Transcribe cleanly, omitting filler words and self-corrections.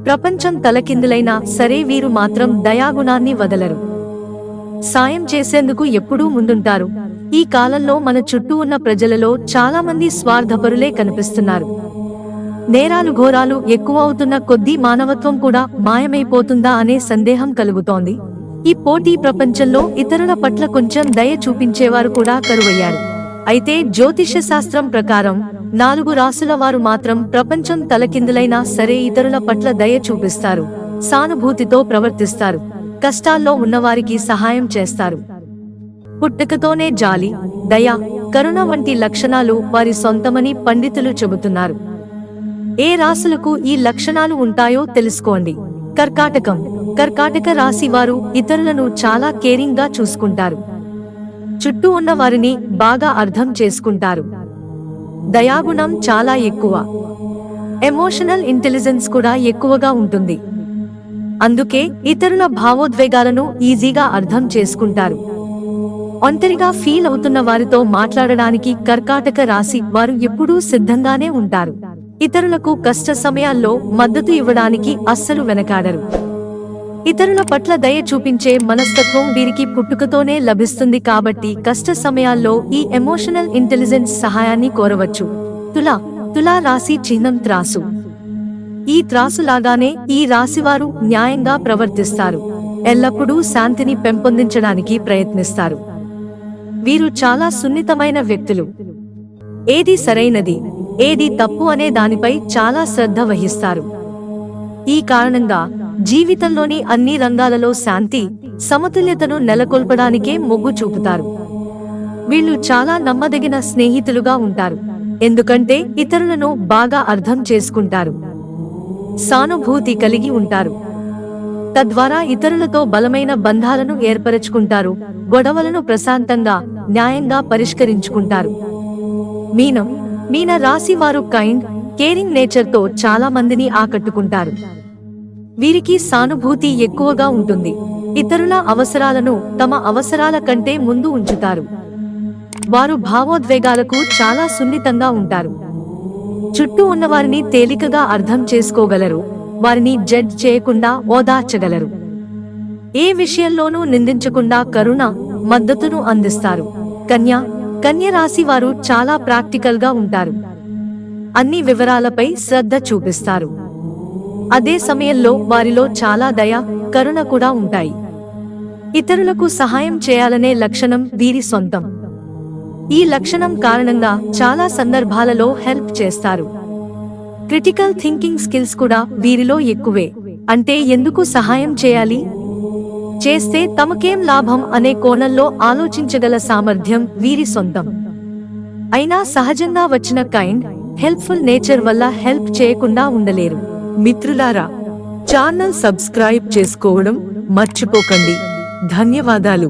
ప్రపంచం తలకిందులైనా సరే వీరు మాత్రం దయాగుణాన్ని వదలరు. సాయం చేసేందుకు ఎప్పుడూ ముందుంటారు. ఈ కాలంలో మన చుట్టూ ఉన్న ప్రజలలో చాలా మంది స్వార్థపరులే కనిపిస్తున్నారు. నేరాలు ఘోరాలు ఎక్కువ అవుతున్న కొద్దీ మానవత్వం కూడా మాయమైపోతుందా అనే సందేహం కలుగుతోంది. ఈ పోటీ ప్రపంచంలో ఇతరుల పట్ల కొంచెం దయ చూపించేవారు కూడా కరువయ్యారు. అయితే జ్యోతిష శాస్త్రం ప్రకారం 4 రాసుల వారు మాత్రం ప్రపంచం తలకిందులైనా సరే ఇతరుల పట్ల దయ చూపిస్తారు, సానుభూతితో ప్రవర్తిస్తారు, కష్టాల్లో ఉన్నవారికి సహాయం చేస్తారు. పుట్టుకతోనే జాలి, దయ, కరుణ వంటి లక్షణాలు వారి సొంతమని పండితులు చెబుతున్నారు. ఏ రాశులకు ఈ లక్షణాలు ఉంటాయో తెలుసుకోండి. కర్కాటక రాశి వారు ఇతరులను చాలా కేరింగ్ గా చూసుకుంటారు. చుట్టూ ఉన్న వారిని బాగా అర్థం చేసుకుంటారు. దయాగుణం చాలా ఎక్కువ. ఎమోషనల్ ఇంటెలిజెన్స్ కూడా ఎక్కువగా ఉంటుంది. అందుకే ఇతరుల భావోద్వేగాలను ఈజీగా అర్థం చేసుకుంటారు. ఒంటరిగా ఫీల్ అవుతున్న వారితో మాట్లాడడానికి కర్కాటక రాశి వారు ఎప్పుడూ సిద్ధంగానే ఉంటారు. ఇతరులకు కష్ట సమయాల్లో మద్దతు ఇవ్వడానికి అస్సలు వెనకాడరు. ఇతరుల పట్ల దయ చూపించే మనస్తత్వం వీరికి పుట్టుకతోనే లభిస్తుంది. కష్ట సమయాల్లో ఈ ఎమోషనల్ ఇంటెలిజెన్స్ సహాయాన్ని కోరవచ్చు. తులా రాశి చిహ్నం త్రాసు. ఈ త్రాసు లాగానే ఈ రాశివారు న్యాయంగా ప్రవర్తిస్తారు. ఎల్లప్పుడూ శాంతిని పెంపొందించడానికి ప్రయత్నిస్తారు. వీరు చాలా సున్నితమైన వ్యక్తులు. ఏది సరైనది, ఏది తప్పు అనే దానిపై చాలా శ్రద్ధ వహిస్తారు. ఈ కారణంగా జీవితంలోని అన్ని రంగాలలో శాంతి, సమతుల్యతను నెలకొల్పడానికే మొగ్గు చూపుతారు. వీళ్ళు చాలా నమ్మదగిన స్నేహితులుగా ఉంటారు. ఎందుకంటే ఇతరులను బాగా అర్థం చేసుకుంటారు, సానుభూతి కలిగి ఉంటారు. తద్వారా ఇతరులతో బలమైన బంధాలను ఏర్పరచుకుంటారు. గొడవలను ప్రశాంతంగా, న్యాయంగా పరిష్కరించుకుంటారు. మీన రాశి వారు కైండ్, కేరింగ్ నేచర్ తో చాలా మందిని ఆకట్టుకుంటారు. వీరికి సానుభూతి ఎక్కువగా ఉంటుంది. ఇతరుల అవసరాలను తమ అవసరాల కంటే ముందు ఉంచుతారు. వారు భావోద్వేగాలకు చాలా సున్నితంగా ఉంటారు. చుట్టూ ఉన్నవారిని తేలికగా అర్థం చేసుకోగలరు. వారిని జడ్జ్ చేయకుండా ఓదార్చగలరు. ఏ విషయంలోనూ నిందించకుండా కరుణ, మద్దతును అందిస్తారు. కన్య రాశి వారు చాలా ప్రాక్టికల్ గా ఉంటారు. అన్ని వివరాలపై శ్రద్ధ చూపిస్తారు. అదే సమయంలో వారిలో చాలా దయ, కరుణ కూడా ఉంటాయి. ఇతరులకు సహాయం చేయాలనే లక్షణం వీరి సొంతం. ఈ లక్షణం కారణంగా చాలా సందర్భాలలో హెల్ప్ చేస్తారు. క్రిటికల్ థింకింగ్ స్కిల్స్ కూడా వీరిలో ఎక్కువే. అంటే ఎందుకు సహాయం చేయాలి, చేస్తే తమకేం లాభం అనే కోణంలో ఆలోచించగల సామర్థ్యం వీరి సొంతం. అయినా సహజంగా వచ్చిన కైండ్, హెల్ప్ఫుల్ నేచర్ వల్ల హెల్ప్ చేయకుండా ఉండలేరు. మిత్రులారా, ఛానల్ సబ్స్క్రైబ్ చేసుకోవడం మర్చిపోకండి. ధన్యవాదాలు.